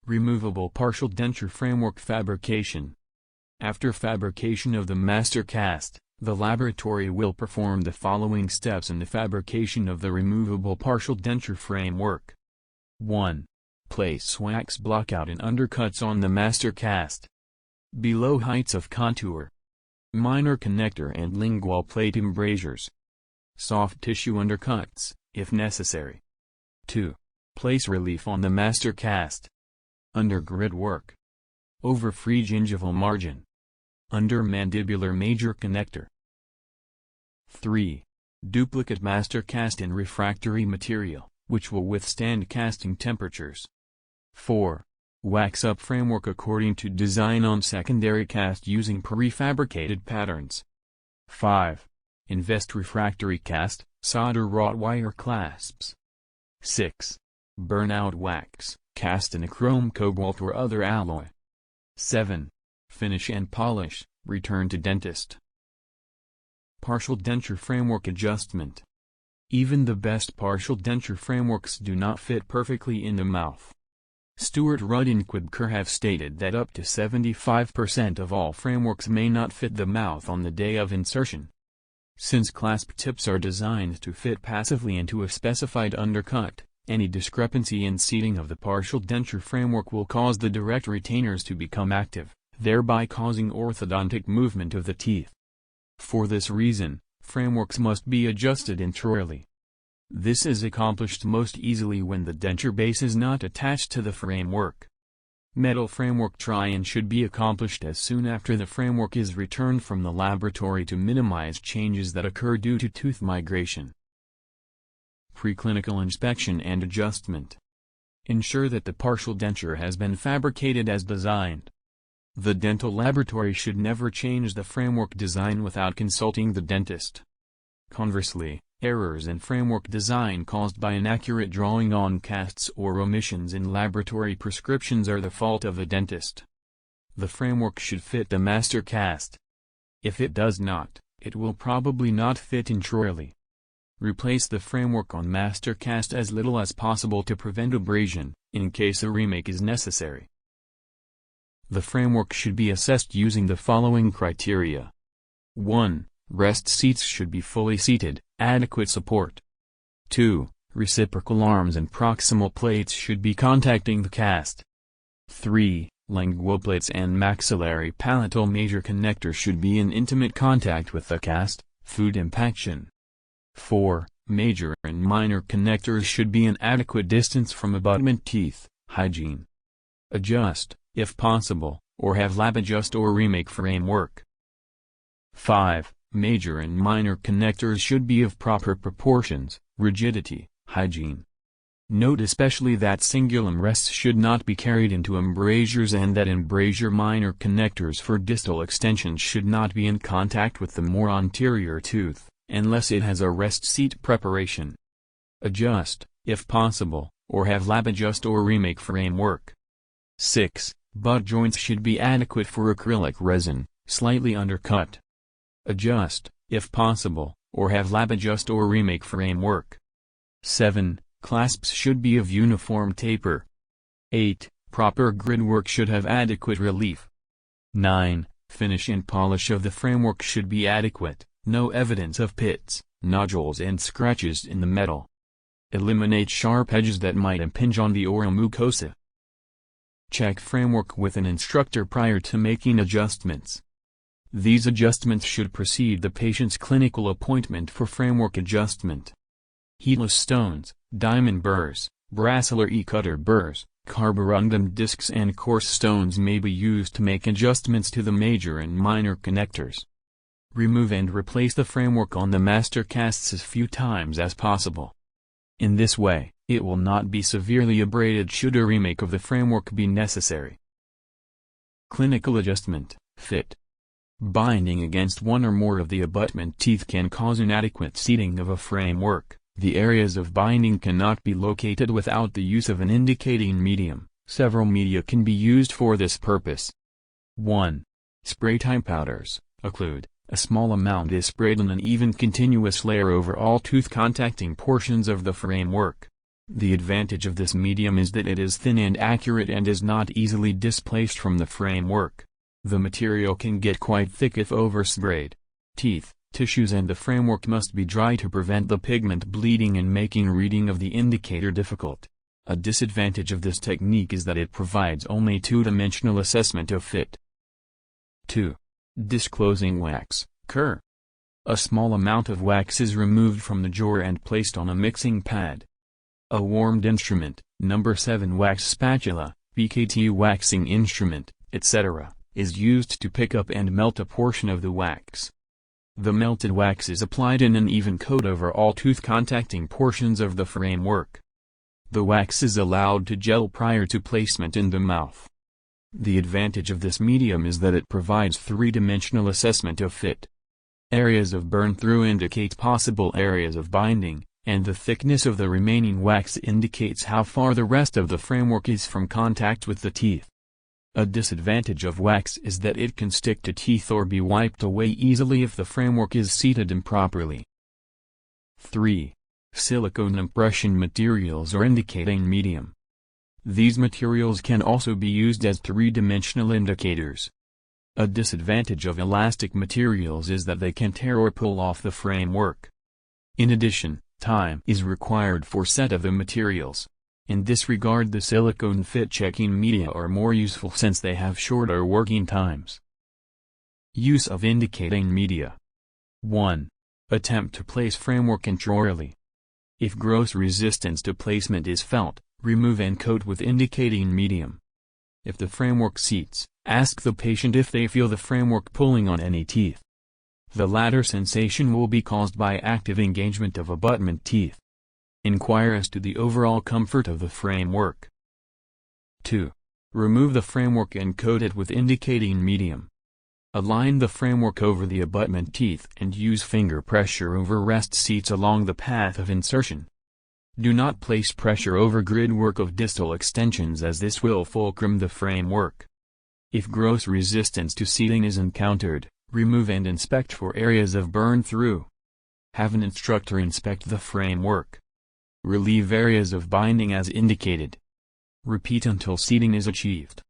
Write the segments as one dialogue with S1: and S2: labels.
S1: Removable partial denture framework fabrication. After fabrication of the master cast, the laboratory will perform the following steps in the fabrication of the removable partial denture framework. 1. Place wax blockout and undercuts on the master cast. Below heights of contour. Minor connector and lingual plate embrasures. Soft tissue undercuts, if necessary. 2. Place relief on the master cast. Under grid work. Over free gingival margin. Under mandibular major connector. 3. Duplicate master cast in refractory material, which will withstand casting temperatures. 4. Wax up framework according to design on secondary cast using prefabricated patterns. 5. Invest refractory cast, solder wrought wire clasps. 6. Burnout wax, cast in a chrome cobalt or other alloy. 7. Finish and polish, return to dentist. Partial denture framework adjustment. Even the best partial denture frameworks do not fit perfectly in the mouth. Stuart Rudd and Quibker have stated that up to 75% of all frameworks may not fit the mouth on the day of insertion. Since clasp tips are designed to fit passively into a specified undercut, any discrepancy in seating of the partial denture framework will cause the direct retainers to become active, thereby causing orthodontic movement of the teeth. For this reason, frameworks must be adjusted intraorally. This is accomplished most easily when the denture base is not attached to the framework. Metal framework try-in should be accomplished as soon after the framework is returned from the laboratory to minimize changes that occur due to tooth migration. Preclinical inspection and adjustment. Ensure that the partial denture has been fabricated as designed. The dental laboratory should never change the framework design without consulting the dentist. Conversely, errors in framework design caused by inaccurate drawing on casts or omissions in laboratory prescriptions are the fault of the dentist. The framework should fit the master cast. If it does not, it will probably not fit intraorally. Replace the framework on master cast as little as possible to prevent abrasion, in case a remake is necessary. The framework should be assessed using the following criteria. 1. Rest seats should be fully seated, adequate support. 2. Reciprocal arms and proximal plates should be contacting the cast. 3. Lingual plates and maxillary palatal major connectors should be in intimate contact with the cast, food impaction. 4. Major and minor connectors should be an adequate distance from abutment teeth, hygiene. Adjust, if possible, or have lab adjust or remake framework. 5. Major and minor connectors should be of proper proportions, rigidity, hygiene. Note especially that cingulum rests should not be carried into embrasures and that embrasure minor connectors for distal extensions should not be in contact with the more anterior tooth, unless it has a rest seat preparation. Adjust, if possible, or have lab adjust or remake framework. 6. Butt joints should be adequate for acrylic resin, slightly undercut. Adjust, if possible, or have lab adjust or remake framework. 7. Clasps should be of uniform taper. 8. Proper grid work should have adequate relief. 9. Finish and polish of the framework should be adequate, no evidence of pits, nodules and scratches in the metal. Eliminate sharp edges that might impinge on the oral mucosa. Check framework with an instructor prior to making adjustments. These adjustments should precede the patient's clinical appointment for framework adjustment. Heatless stones, diamond burrs, bracelet E-cutter burrs, carborundum discs and coarse stones may be used to make adjustments to the major and minor connectors. Remove and replace the framework on the master casts as few times as possible. In this way, it will not be severely abraded should a remake of the framework be necessary. Clinical adjustment, fit. Binding against one or more of the abutment teeth can cause inadequate seating of a framework. The areas of binding cannot be located without the use of an indicating medium. Several media can be used for this purpose. 1. Spray-type powders, occlude. A small amount is sprayed in an even continuous layer over all tooth contacting portions of the framework. The advantage of this medium is that it is thin and accurate and is not easily displaced from the framework. The material can get quite thick if oversprayed. Teeth, tissues and the framework must be dry to prevent the pigment bleeding and making reading of the indicator difficult. A disadvantage of this technique is that it provides only two-dimensional assessment of fit. 2. Disclosing wax, cure. A small amount of wax is removed from the jaw and placed on a mixing pad. A warmed instrument, number 7 wax spatula, PKT waxing instrument, etc., is used to pick up and melt a portion of the wax. The melted wax is applied in an even coat over all tooth-contacting portions of the framework. The wax is allowed to gel prior to placement in the mouth. The advantage of this medium is that it provides three-dimensional assessment of fit. Areas of burn-through indicate possible areas of binding, and the thickness of the remaining wax indicates how far the rest of the framework is from contact with the teeth. A disadvantage of wax is that it can stick to teeth or be wiped away easily if the framework is seated improperly. 3. Silicone impression materials or indicating medium. These materials can also be used as three-dimensional indicators. A disadvantage of elastic materials is that they can tear or pull off the framework. In addition, time is required for set of the materials. In this regard, the silicone fit-checking media are more useful since they have shorter working times. Use of indicating media. 1. Attempt to place framework intraorally. If gross resistance to placement is felt, remove and coat with indicating medium. If the framework seats, ask the patient if they feel the framework pulling on any teeth. The latter sensation will be caused by active engagement of abutment teeth. Inquire as to the overall comfort of the framework. 2. Remove the framework and coat it with indicating medium. Align the framework over the abutment teeth and use finger pressure over rest seats along the path of insertion. Do not place pressure over grid work of distal extensions as this will fulcrum the framework. If gross resistance to seating is encountered, remove and inspect for areas of burn-through. Have an instructor inspect the framework. Relieve areas of binding as indicated. Repeat until seating is achieved.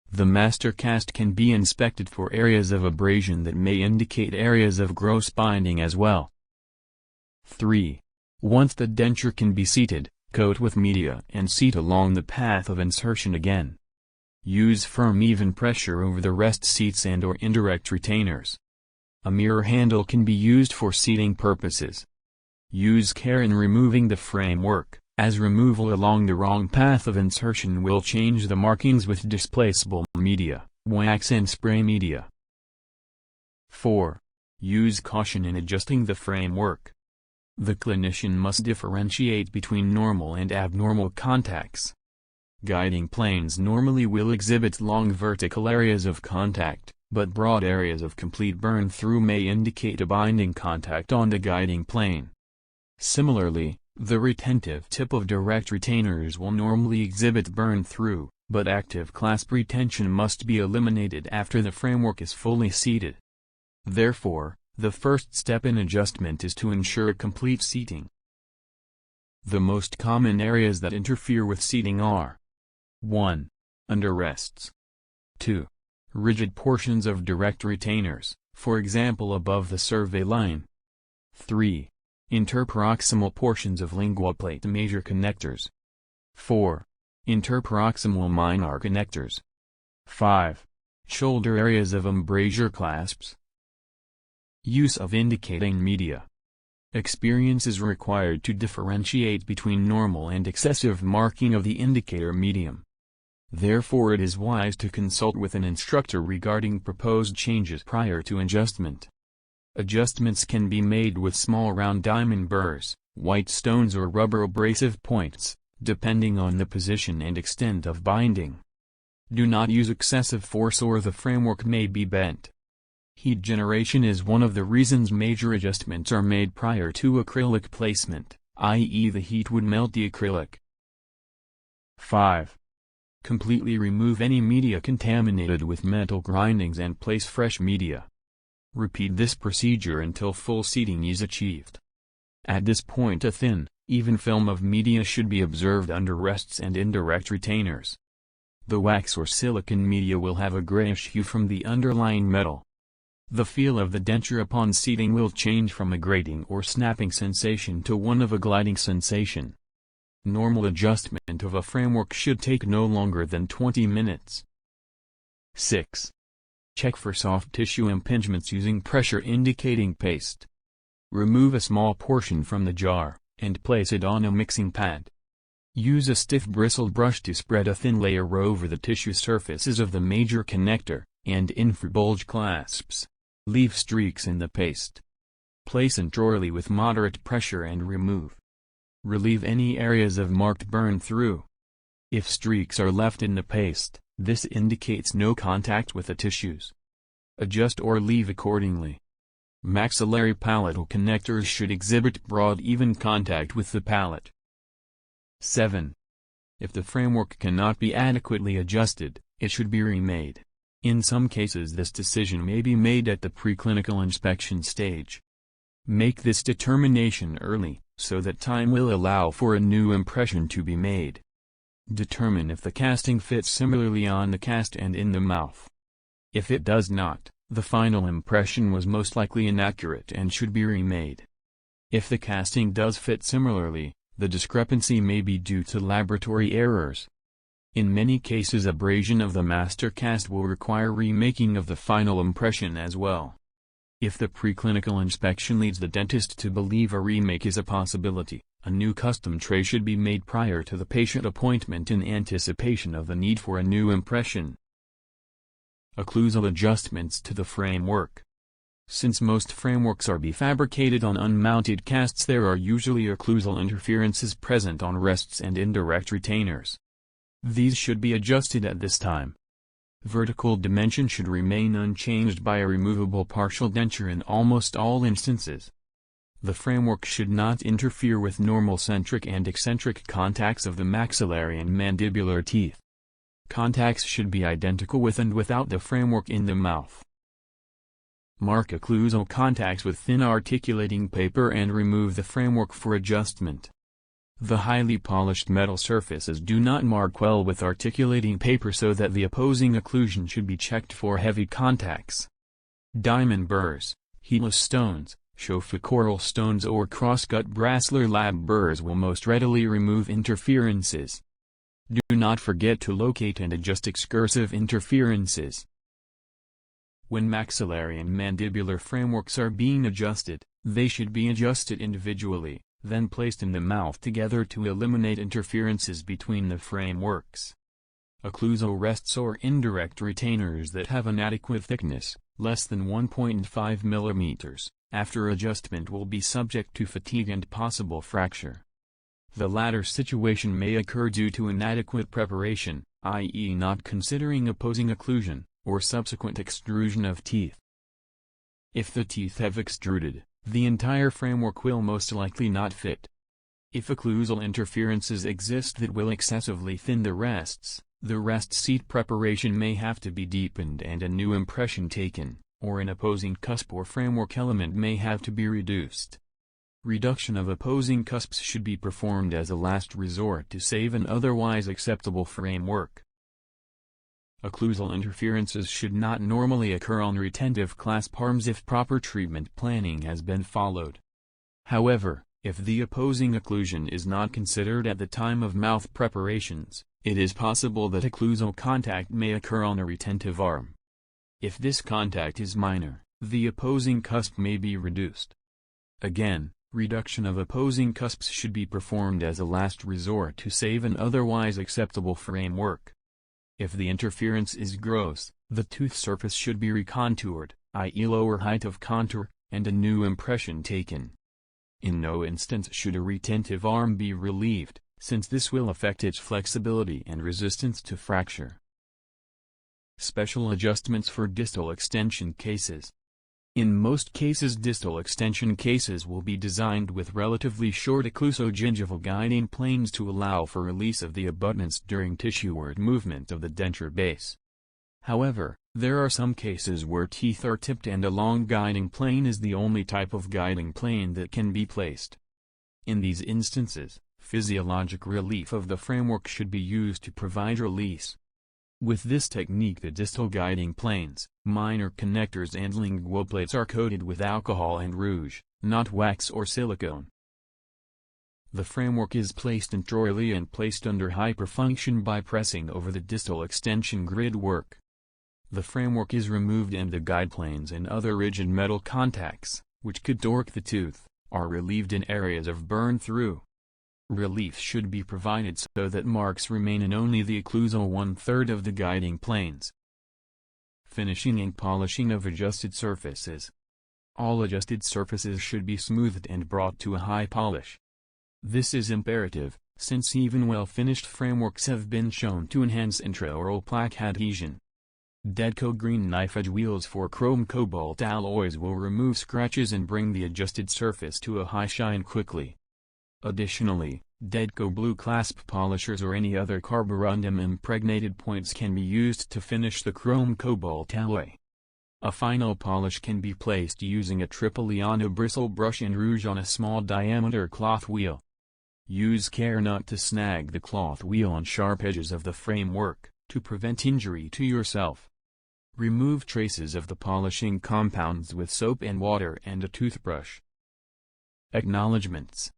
S1: The master cast can be inspected for areas of abrasion that may indicate areas of gross binding as well. 3. Once the denture can be seated, coat with media and seat along the path of insertion again. Use firm even pressure over the rest seats and/or indirect retainers. A mirror handle can be used for seating purposes. Use care in removing the framework, as removal along the wrong path of insertion will change the markings with displaceable media, wax and spray media. 4. Use caution in adjusting the framework. The clinician must differentiate between normal and abnormal contacts. Guiding planes normally will exhibit long vertical areas of contact, but broad areas of complete burn-through may indicate a binding contact on the guiding plane. Similarly, the retentive tip of direct retainers will normally exhibit burn-through, but active clasp retention must be eliminated after the framework is fully seated. Therefore, the first step in adjustment is to ensure complete seating. The most common areas that interfere with seating are 1. Under rests. 2. Rigid portions of direct retainers, for example above the survey line. 3. Interproximal portions of lingual plate major connectors. 4. Interproximal minor connectors. 5. Shoulder areas of embrasure clasps. Use of indicating media. Experience is required to differentiate between normal and excessive marking of the indicator medium. Therefore it is wise to consult with an instructor regarding proposed changes prior to adjustment. Adjustments can be made with small round diamond burrs, white stones or rubber abrasive points, depending on the position and extent of binding. Do not use excessive force or the framework may be bent. Heat generation is one of the reasons major adjustments are made prior to acrylic placement, i.e. the heat would melt the acrylic. 5. Completely remove any media contaminated with metal grindings and place fresh media. Repeat this procedure until full seating is achieved. At this point a thin, Even film of media should be observed under rests and indirect retainers. The wax or silicon media will have a grayish hue from the underlying metal. The feel of the denture upon seating will change from a grating or snapping sensation to one of a gliding sensation. Normal adjustment of a framework should take no longer than 20 minutes. 6. Check for soft tissue impingements using pressure indicating paste. Remove a small portion from the jar, and place it on a mixing pad. Use a stiff bristled brush to spread a thin layer over the tissue surfaces of the major connector and infrabulge clasps. Leave streaks in the paste. Place entirely with moderate pressure and remove. Relieve any areas of marked burn-through. If streaks are left in the paste, this indicates no contact with the tissues. Adjust or leave accordingly. Maxillary palatal connectors should exhibit broad even contact with the palate. 7. If the framework cannot be adequately adjusted, it should be remade. In some cases this decision may be made at the preclinical inspection stage. Make this determination early, so that time will allow for a new impression to be made. Determine if the casting fits similarly on the cast and in the mouth. If it does not, the final impression was most likely inaccurate and should be remade. If the casting does fit similarly, the discrepancy may be due to laboratory errors. In many cases abrasion of the master cast will require remaking of the final impression as well. If the preclinical inspection leads the dentist to believe a remake is a possibility, a new custom tray should be made prior to the patient appointment in anticipation of the need for a new impression. Occlusal adjustments to the framework. Since most frameworks are fabricated on unmounted casts, there are usually occlusal interferences present on rests and indirect retainers. These should be adjusted at this time. Vertical dimension should remain unchanged by a removable partial denture in almost all instances. The framework should not interfere with normal centric and eccentric contacts of the maxillary and mandibular teeth. Contacts should be identical with and without the framework in the mouth. Mark occlusal contacts with thin articulating paper and remove the framework for adjustment. The highly polished metal surfaces do not mark well with articulating paper, so that the opposing occlusion should be checked for heavy contacts. Diamond burrs, heatless stones, chauffeur stones or crosscut Brasseler lab burrs will most readily remove interferences. Do not forget to locate and adjust excursive interferences. When maxillary and mandibular frameworks are being adjusted, they should be adjusted individually, then placed in the mouth together to eliminate interferences between the frameworks. Occlusal rests or indirect retainers that have an adequate thickness, less than 1.5 mm, after adjustment will be subject to fatigue and possible fracture. The latter situation may occur due to inadequate preparation, i.e. not considering opposing occlusion, or subsequent extrusion of teeth. If the teeth have extruded, the entire framework will most likely not fit. If occlusal interferences exist that will excessively thin the rest seat preparation may have to be deepened and a new impression taken, or an opposing cusp or framework element may have to be reduced. Reduction of opposing cusps should be performed as a last resort to save an otherwise acceptable framework. Occlusal interferences should not normally occur on retentive clasp arms if proper treatment planning has been followed. However, if the opposing occlusion is not considered at the time of mouth preparations, it is possible that occlusal contact may occur on a retentive arm. If this contact is minor, the opposing cusp may be reduced. Again, reduction of opposing cusps should be performed as a last resort to save an otherwise acceptable framework. If the interference is gross, the tooth surface should be recontoured, i.e. lower height of contour, and a new impression taken. In no instance should a retentive arm be relieved, since this will affect its flexibility and resistance to fracture. Special adjustments for distal extension cases. In most cases, distal extension cases will be designed with relatively short occlusogingival guiding planes to allow for release of the abutments during tissueward movement of the denture base. However, there are some cases where teeth are tipped and a long guiding plane is the only type of guiding plane that can be placed. In these instances, physiologic relief of the framework should be used to provide release. With this technique, the distal guiding planes, minor connectors and lingual plates are coated with alcohol and rouge, not wax or silicone. The framework is placed anteriorly and placed under hyperfunction by pressing over the distal extension grid work. The framework is removed and the guide planes and other rigid metal contacts, which could torque the tooth, are relieved in areas of burn-through. Relief should be provided so that marks remain in only the occlusal 1/3 of the guiding planes. Finishing and polishing of adjusted surfaces. All adjusted surfaces should be smoothed and brought to a high polish. This is imperative, since even well-finished frameworks have been shown to enhance intraoral plaque adhesion. Deadco green knife edge wheels for chrome cobalt alloys will remove scratches and bring the adjusted surface to a high shine quickly. Additionally, Deadco blue clasp polishers or any other carborundum impregnated points can be used to finish the chrome cobalt alloy. A final polish can be placed using a Tripoliano bristle brush and rouge on a small diameter cloth wheel. Use care not to snag the cloth wheel on sharp edges of the framework, to prevent injury to yourself. Remove traces of the polishing compounds with soap and water and a toothbrush. Acknowledgements.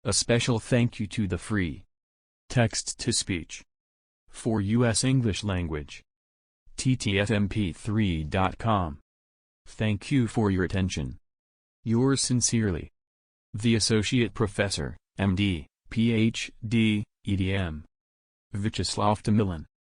S1: A special thank you to the free text-to-speech for U.S. English language ttfmp3.com. Thank you for your attention. Yours sincerely, the Associate Professor, M.D., Ph.D., EDM, Vyacheslav Tomilin.